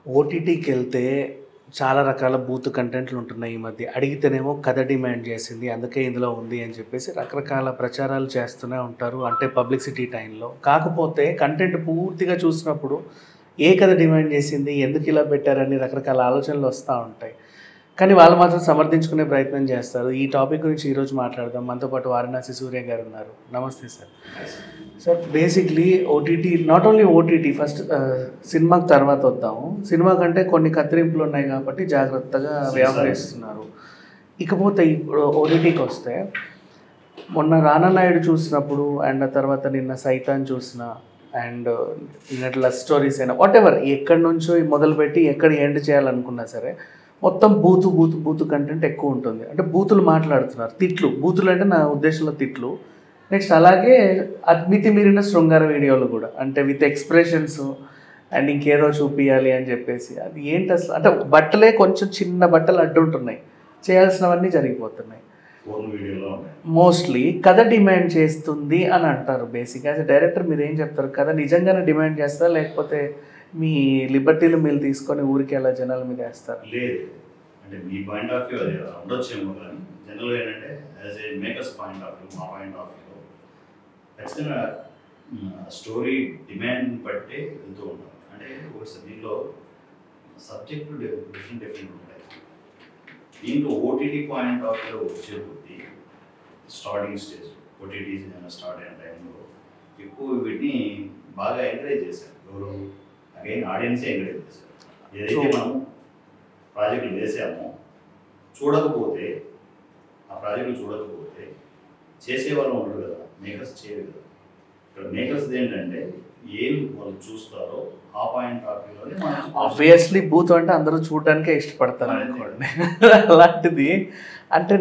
ఓటీటీకెళ్తే చాలా రకాల బూతు కంటెంట్లు ఉంటున్నాయి ఈ మధ్య. అడిగితేనేమో కథ డిమాండ్ చేసింది. అందుకే ఇందులో ఉంది అని చెప్పేసి రకరకాల ప్రచారాలు చేస్తూనే ఉంటారు. అంటే పబ్లిసిటీ టైంలో. కాకపోతే కంటెంట్ పూర్తిగా చూసినప్పుడు ఏ కథ డిమాండ్ చేసింది? ఎందుకు ఇలా పెట్టారని రకరకాల ఆలోచనలు వస్తా ఉంటాయి. కానీ వాళ్ళు మాత్రం సమర్థించుకునే ప్రయత్నం చేస్తారు. ఈ టాపిక్ గురించి ఈరోజు మాట్లాడదాం. మనతో పాటు వారణాసి సూర్య గారు ఉన్నారు. నమస్తే sir. Sir basically OTT, not only OTT, first సినిమాకి తర్వాత వద్దాము. సినిమా కంటే కొన్ని కత్తిరింపులు ఉన్నాయి కాబట్టి జాగ్రత్తగా వ్యవహరిస్తున్నారు. ఇకపోతే ఇప్పుడు ఓటీటీకి వస్తే మొన్న రానా నాయుడు చూసినప్పుడు అండ్ ఆ తర్వాత నిన్న సైతాన్ చూసిన అండ్ నిన్నటి లవ్ స్టోరీస్ అయినా వాట్ ఎవర్ ఎక్కడి నుంచో మొదలుపెట్టి ఎక్కడ ఎండ్ చేయాలనుకున్నా సరే మొత్తం బూతు కంటెంట్ ఎక్కువ ఉంటుంది. అంటే బూతులు మాట్లాడుతున్నారు, తిట్లు. బూతులు అంటే నా ఉద్దేశంలో తిట్లు. నెక్స్ట్ అలాగే మితి మీరిన శృంగార వీడియోలు కూడా, అంటే విత్ ఎక్స్ప్రెషన్స్ అండ్ ఇంకేదో చూపించాలి అని చెప్పేసి. అది ఏంటి అసలు? అంటే బట్టలే కొంచెం చిన్న బట్టలు అడ్డుంటున్నాయి, చేయాల్సినవన్నీ జరిగిపోతున్నాయి. మోస్ట్లీ కథ డిమాండ్ చేస్తుంది అని అంటారు. బేసిక్ యాజ్ ఎ డైరెక్టర్ మీరు ఏం చెప్తారు? కథ నిజంగానే డిమాండ్ చేస్తారా, లేకపోతే మీ లిబర్టీలు మీరు తీసుకొని ఊరికి అలా జనాల మీద వేస్తారు? లేదు, అంటే మీ పాయింట్ ఆఫ్ వ్యూ అది ఉండొచ్చేమో, కానీ జనరల్గా ఏంటంటే as a makers point of view, మా పాయింట్ ఆఫ్ వ్యూలో ఖచ్చితంగా స్టోరీ డిమాండ్ బట్టే వెళ్తూ ఉంటాం. అంటే దీంట్లో సబ్జెక్టు డిఫరెంట్ ఉంటాయి. దీంట్లో ఓటీటీ పాయింట్ ఆఫ్ వ్యూ వచ్చే కొద్దీ స్టార్టింగ్ స్టేజ్ ఓటీటీ స్టార్ట్ అయిన టైంలో ఎక్కువ వీటిని బాగా ఎంకరేజ్ చేశారు. ఎవరు అగైన్ ఆడియన్సే ఎంకరేజ్ చేశారు. ఏదైతే మనం ప్రాజెక్టులు వేసామో చూడకపోతే, ఆ ప్రాజెక్టులు చూడకపోతే చేసేవాళ్ళు ఉండరు కదా, మేకర్స్ చేయరు కదా. ఇక్కడ మేకర్స్ ఏంటంటే ఏం వాళ్ళు చూస్తారో ఆ పాయింట్ ఆఫ్ వ్యూలోనే ఆబ్వియస్లీ బూత్ అంటే అందరూ చూడడానికే ఇష్టపడతారు అనుకోండి. అలాంటిది అంటే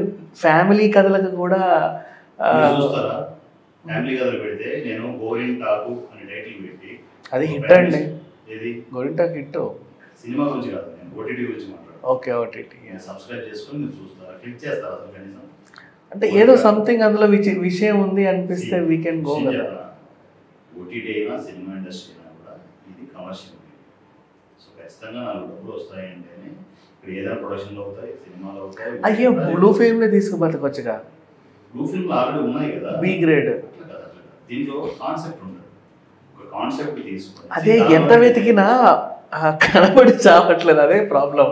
ఫ్యామిలీ కథలకు కూడా చూస్తారా? ఫ్యామిలీ కథలు పెడితే నేను గోరింటాకు అని టైటిల్ పెట్టి, అది హిట్ అండి. ఏది గోరింటాకు హిట్? సినిమా గురించి కాదు, నేను ఓటీటీ గురించి మాట్లాడుతాను. ఓకే, ఓటీటీ సబ్స్క్రైబ్ చేసుకొని మీరు చూస్తారా? క్లిక్ చేస్తారా అసలు కనీసం? అంటే ఏదో సంథింగ్ అందులో విషయం ఉంది అనిపిస్తే వీ కెన్ గో కదా. ఓటీటీ అయినా సినిమా ఇండస్ట్రీ అయినా కూడా ఇది కమర్షియల్. సో ఖచ్చితంగా నాకు డబ్బులు వస్తాయి అంటేనే ఇక్కడ ఏదైనా ప్రొడక్షన్లు అవుతాయి, సినిమాలు అవుతాయి. అయ్యో, బ్లూ ఫిల్మ్ని తీసుకుబతకొచ్చుగా. బ్లూ ఫిల్మ్లు ఆల్రెడీ ఉన్నాయి కదా, బి గ్రేడ్. దీంట్లో కాన్సెప్ట్ ఉండదు. ఒక కాన్సెప్ట్ తీసుకుని అదే ఎంత వెతికినా కనబడి చావట్లేదు, అదే ప్రాబ్లం.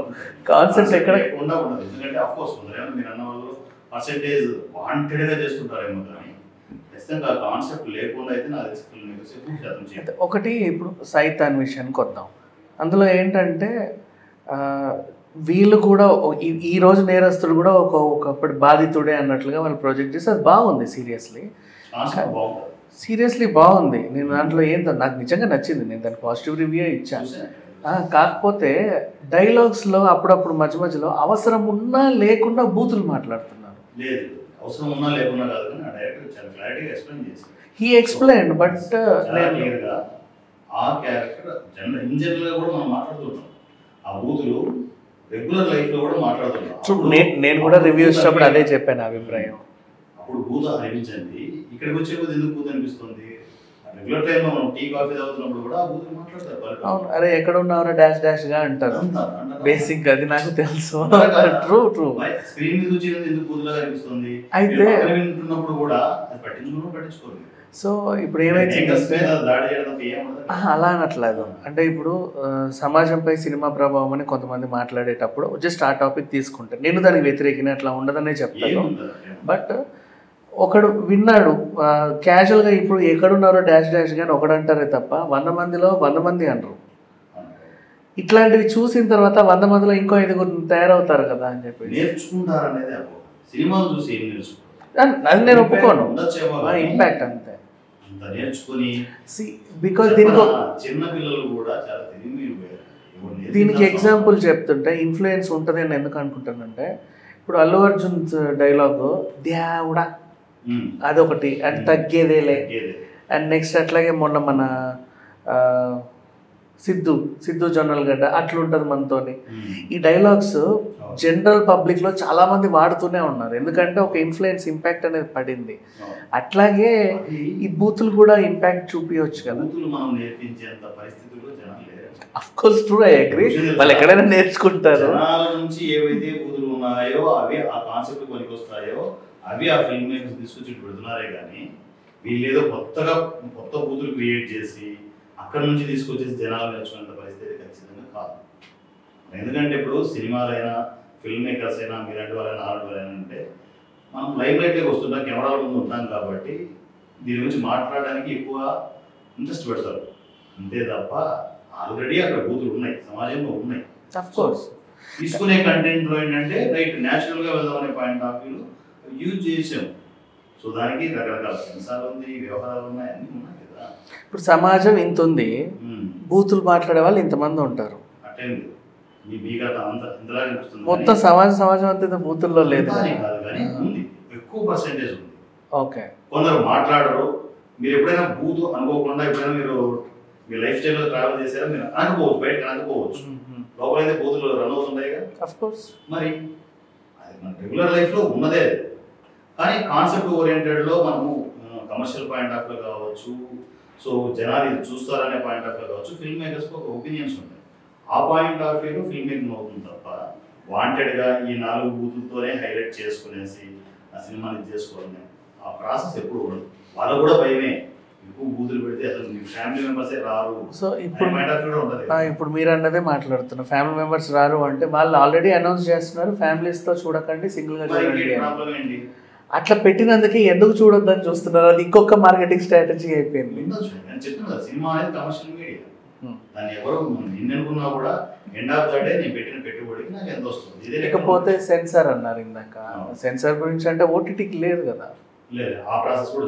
కాన్సెప్ట్ ఎక్కడ ఉండదు. ఎందుకంటే అఫ్ కోర్స్ మీరు అన్న వాళ్ళు పర్సెంటేజ్ వాంటెడ్గా చేస్తుంటారేమో, కానీ ఖచ్చితంగా కాన్సెప్ట్ లేకుండా అయితే నాకు తెలిసి ఒకటి. ఇప్పుడు సైతాన్ విషయానికి వద్దాం. అందులో ఏంటంటే వీళ్ళు కూడా ఈ రోజు నేరస్తుడు కూడా ఒకప్పటి బాధితుడే అన్నట్లుగా వాళ్ళు ప్రొజెక్ట్ చేసి అది బాగుంది. సీరియస్లీ బాగుంది. నేను దాంట్లో నాకు నిజంగా నచ్చింది. నేను దానికి పాజిటివ్ రివ్యూ ఇచ్చాను. కాకపోతే డైలాగ్స్లో అప్పుడప్పుడు మధ్యలో అవసరం ఉన్నా లేకుండా బూతులు మాట్లాడుతున్నారు. అవసరం ఉన్నా లేకున్నా కాదు, కానీ ఆ డైరెక్టర్ చాలా క్లారిటీగా ఎక్స్ప్లెయిన్ చేశారు. హీ ఎక్స్ప్లెయిన్, బట్ క్లియర్గా ఆ క్యారెక్టర్ జనరల్గా కూడా మనం మాట్లాడుతుంటాం. ఆ బూతులు రెగ్యులర్ లైఫ్లో కూడా మాట్లాడుతున్నాం. నేను కూడా రివ్యూ ఇచ్చినప్పుడు అదే చెప్పాను అభిప్రాయం. అప్పుడు బూత అనిపించింది, ఇక్కడికి వచ్చే కొద్ది ఎందుకు బూత అనిపిస్తుంది? రెగ్యులర్ టైంలో మనం టీ కాఫీ తాగుతున్నప్పుడు కూడా ఆ బూతులు మాట్లాడతారు. అవును, అరే ఎక్కడ ఉన్నారో డాష్ గా అంటారు. బేసిక్ అది నాకు తెలుసు. ట్రూ. స్క్రీన్ మీద వచ్చి ఎందుకు బూతులాగా అనిపిస్తుంది? అయితే వింటున్నప్పుడు కూడా అది పట్టించుకోరు. సో ఇప్పుడు ఏమైందంటే అలా అనట్లేదు. అంటే ఇప్పుడు సమాజంపై సినిమా ప్రభావం అని కొంతమంది మాట్లాడేటప్పుడు జస్ట్ ఆ టాపిక్ తీసుకుంటారు. నేను దానికి వ్యతిరేకిన అట్లా ఉండదనే చెప్తాను. బట్ ఒకడు విన్నాడు క్యాజువల్గా. ఇప్పుడు ఎక్కడున్నారో డాష్ కానీ ఒకడంటారే తప్ప 100 మందిలో 100 మంది అనరు. ఇట్లాంటివి చూసిన తర్వాత 100 మందిలో ఇంకో 5 తయారవుతారు కదా అని చెప్పి నేర్చుకుంటారు అనేది సినిమాలు చూసి ఏం నేర్చుకుంటారు అది నేను ఒప్పుకోను. ఇంపాక్ట్ అంతే నేర్చుకుని. బికాజ్ దీనికి చిన్న పిల్లలు కూడా చాలా దీనికి ఎగ్జాంపుల్ చెప్తుంటే ఇన్ఫ్లుయెన్స్ ఉంటుంది అని ఎందుకు అనుకుంటానంటే, ఇప్పుడు అల్లు అర్జున్ డైలాగు దేవుడా అదొకటి, అంటే తగ్గేదేలే. అండ్ నెక్స్ట్ అట్లాగే మొన్న మన సిద్ధు జొన్నలగడ్డ అట్లుంటుంది మనతోని. ఈ డైలాగ్స్ జనరల్ పబ్లిక్లో చాలామంది వాడుతూనే ఉన్నారు, ఎందుకంటే ఒక ఇన్ఫ్లుయెన్స్ ఇంపాక్ట్ అనేది పడింది. అట్లాగే ఈ బూతులు కూడా ఇంపాక్ట్ చూపించవచ్చు కదా. మనం నేర్పించేంత పరిస్థితుల్లో జనాలు లేరు. Of course true, I agree. వాళ్ళు ఎక్కడైనా నేర్చుకుంటారు. జనాల నుంచి ఏవైతే బూతులు ఉన్నాయో అవి ఆ కాన్సెప్ట్ పనికి వస్తాయో అవి ఆ ఫిల్మ్ మేకర్స్ తీసుకొచ్చి పెడుతున్నారే కానీ వీళ్ళు ఏదో కొత్త బూతులు క్రియేట్ చేసి అక్కడ నుంచి తీసుకొచ్చేసి జనాలు నేర్చుకునే పరిస్థితి ఖచ్చితంగా కాదు. ఎందుకంటే ఇప్పుడు సినిమాలైనా ఫిల్మ్ మేకర్స్ అయినా మీలాంటి వాళ్ళైనా అలాంటి వాళ్ళైనా అంటే మనం లైవ్ లైట్లోకి వస్తుంటాం, కెమెరాల ముందు ఉంటాం కాబట్టి దీని గురించి మాట్లాడడానికి ఎక్కువ ఇంట్రెస్ట్ పెడతారు అంతే తప్ప ఆల్రెడీ అక్కడ బూతులు ఉన్నాయి, సమాజంలో ఉన్నాయి. తీసుకునే కంటెంట్లో ఏంటంటే రైట్ న్యాచురల్గా వెళ్దాం అనే పాయింట్ ఆఫ్ వ్యూలో యూజ్ చేసాం. సో దానికి రకరకాల సెన్సార్లు ఉంది, వ్యవహారాలు ఉన్నాయి, అన్నీ ఉన్నాయి కదా. ఇప్పుడు సమాజం ఇంత ఉంది, బూతులు మాట్లాడే వాళ్ళు ఇంతమంది ఉంటారు. అటెండ్ ఇంతలాగా అనిపిస్తుంది. మొత్తం సమాజం అంతా బూతుల్లో లేదు కాదు కానీ ఉంది, ఎక్కువ పర్సెంటేజ్ ఉంది. ఓకే, కొందరు మాట్లాడరు. మీరు ఎప్పుడైనా బూత్ అనుకోకుండా ఎప్పుడైనా మీరు మీ లైఫ్ స్టైల్లో ట్రావెల్ చేశారా మీరు అనుకోవచ్చు, బయటకు అనుకోవచ్చు. లోపలైతే బూతులు రన్ అవుతుంటాయి కదా. ఆఫ్ కోర్స్ మరి అది మన రెగ్యులర్ లైఫ్లో ఉన్నదే. కానీ కాన్సెప్ట్ ఓరియంటెడ్లో మనము కమర్షియల్ పాయింట్ ఆఫ్ వ్యూ కావచ్చు, సో జనాలు ఇది చూస్తారనే పాయింట్ ఆఫ్ వ్యూ కావచ్చు, ఫిల్మ్ మేకర్స్కి ఒక ఒపీనియన్స్ ఉంటాయి. ఆ పాయింట్ ఆఫ్ వ్యూలో ఫిల్మ్ మేకింగ్ అవుతుంది తప్ప వాంటెడ్గా ఈ 4 బూతులతోనే హైలైట్ చేసుకునేసి ఆ సినిమాని ఇది చేసుకోవడం ఆ ప్రాసెస్ ఎప్పుడు ఉండదు. వాళ్ళకు కూడా భయమే, ఎక్కువ బూతులు పెడితే అసలు మీ ఫ్యామిలీ మెంబర్సే రారు. సో ఇప్పుడు మీరు అన్నదే మాట్లాడుతున్నారు, ఫ్యామిలీ మెంబర్స్ రారు అంటే వాళ్ళు ఆల్రెడీ అనౌన్స్ చేస్తున్నారు ఫ్యామిలీస్తో చూడకండి, సింగిల్గా చూడండి. అట్లా పెట్టినందుకే ఎందుకు చూడొద్దని చూస్తున్నారు, అది ఇంకొక మార్కెటింగ్ స్ట్రాటజీ అయిపోయింది. నేను చెప్తున్నా సినిమా అనేది కమర్షియల్ మీడియా, దాన్ని ఎవరు నిన్న అనుకున్నా కూడా ఎండ్ ఆఫ్ ద డే నేను పెట్టిన పెట్టుబడికి నాకు ఎంత వస్తుంది. లేకపోతే సెన్సార్ అన్నారు ఇందాక, సెన్సార్ గురించి అంటే ఓటీటీకి లేదు కదా. లేదు, ఆ ప్రాసెస్ కూడా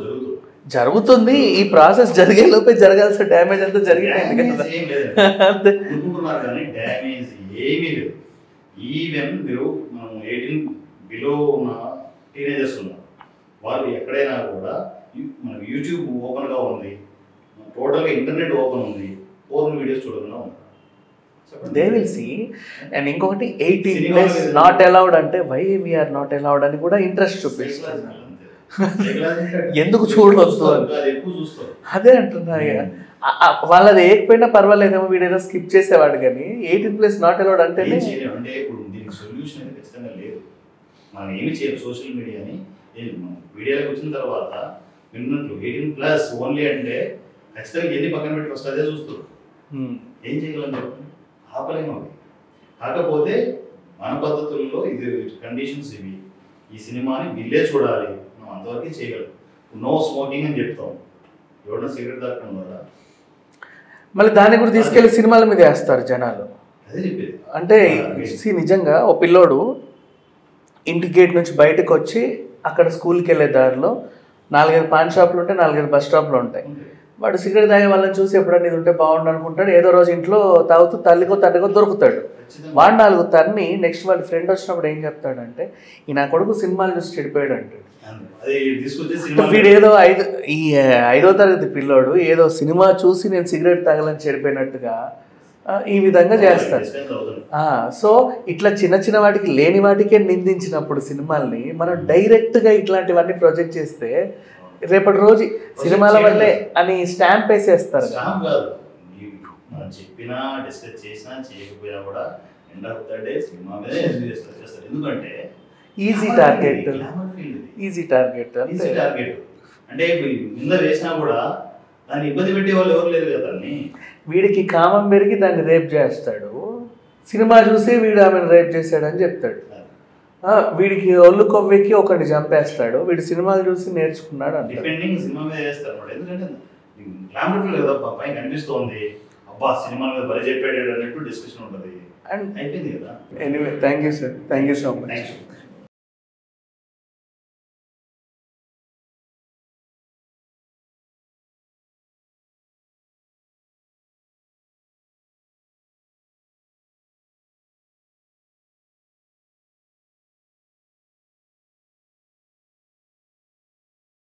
జరుగుతుంది. ఈ ప్రాసెస్ జరిగే లోపే జరగాల్సిన డ్యామేజ్ అంతా జరిగిపోయింది కదా. అనుకుంటున్నారు కానీ డ్యామేజ్ ఏమీ లేదు. ఈవెన్ మీరు మనం 18 బిలో ఉన్న టీనేజర్స్ ఉన్నారు, వాళ్ళు ఎక్కడైనా కూడా మనకు యూట్యూబ్ ఓపెన్గా ఉంది, టోటల్గా ఇంటర్నెట్ ఓపెన్ ఉంది, పోర్న్ వీడియోస్ చూడకుండా ఉంటారు. They will see. అండ్ ఇంకొకటి 18+ నాట్ అలౌడ్ అంటే వై వీఆర్ నాట్ అలౌడ్ అని కూడా ఇంట్రెస్ట్ చూపిస్తారు. ఎందుకు చూడవచ్చు అదే అంటున్నా. వాళ్ళది ఏకపోయినా పర్వాలేదేమో, వీడేదో స్కిప్ చేసేవాడు, కానీ 18+ నాట్ అలౌడ్ అంటే ఇప్పుడు దీనికి సొల్యూషన్ అయితే ఖచ్చితంగా లేదు. మనం ఏమి చేయాలి, సోషల్ మీడియాని మీడియాలోకి వచ్చిన తర్వాత విన్నట్లు 18+ ఓన్లీ అంటే ఖచ్చితంగా ఎన్ని పక్కన పెట్టి ఫస్ట్ అదే చూస్తారు. ఏం చేయగలం చెప్పండి, ఆపలేము అవి. కాకపోతే మన పద్ధతుల్లో ఇది కండిషన్స్ ఇవి, ఈ సినిమాని వీళ్ళే చూడాలి, మనం అంతవరకే చేయగలం. నో స్మోకింగ్ అని చెప్తాం, ఎవరైనా సిగరెట్ తాగడం ద్వారా మళ్ళీ దాన్ని కూడా తీసుకెళ్లి సినిమాల మీద వేస్తారు జనాలు. అదే చెప్పేది. అంటే నిజంగా ఓ పిల్లోడు ఇంటి గేట్ నుంచి బయటకు వచ్చి అక్కడ స్కూల్కి వెళ్ళే దారిలో 4-5 పాన్ షాపులు ఉంటాయి, 4-5 బస్ స్టాప్లు ఉంటాయి. వాడు సిగరెట్ తాగే వాళ్ళని చూసి ఎప్పుడన్నా ఇది ఉంటే బాగుండు అనుకుంటాడు. ఏదో రోజు ఇంట్లో తాగుతూ తల్లికో తండ్రికో దొరుకుతాడు. వాడు 4 తన్ని నెక్స్ట్ వాడి ఫ్రెండ్ వచ్చినప్పుడు ఏం చెప్తాడంటే, ఈ నా కొడుకు సినిమాలు చూసి చెడిపోయాడు అంటాడు. వీడు ఏదో 5వ తరగతి పిల్లోడు ఏదో సినిమా చూసి నేను సిగరెట్ తాగాలని చెడిపోయినట్టుగా ఈ విధంగా చేస్తారు. సో ఇట్లా చిన్న వాటికి లేని వాటికే నిందించినప్పుడు సినిమాల్ని మనం డైరెక్ట్గా ఇట్లాంటివన్నీ ప్రొజెక్ట్ చేస్తే రేపటి రోజు సినిమాల వల్లే అని స్టాంప్ వేసేస్తారు. చెప్పినా డిస్కస్ చేసినా చేయకపోయినా కూడా end of the day cinema మీద చేస్తారు. ఎందుకంటే ఈజీ టార్గెట్ అంటే నింద వేసినా కూడా దాన్ని ఇబ్బంది పెట్టే వాళ్ళు ఎవరు లేరు కదా. వీడికి కామం పెరిగి దాన్ని రేప్ చేస్తాడు, సినిమా చూసి వీడు ఆమెను రేప్ చేశాడని చెప్తాడు. వీడికి ఒళ్ళు కొవ్వెక్కి ఒకటి చంపేస్తాడు, వీడు సినిమాలు చూసి నేర్చుకున్నాడు అంటే సినిమా మీద చేస్తారు. ఎందుకంటే గ్లామర్ కదా పైన కనిపిస్తోంది, అబ్బా సినిమా మీద బలి చెప్పాడు అన్నట్టు డిస్కషన్ ఉంటుంది. అండ్ అయిపోయింది కదా. Anyway, thank you sir, thank you so much.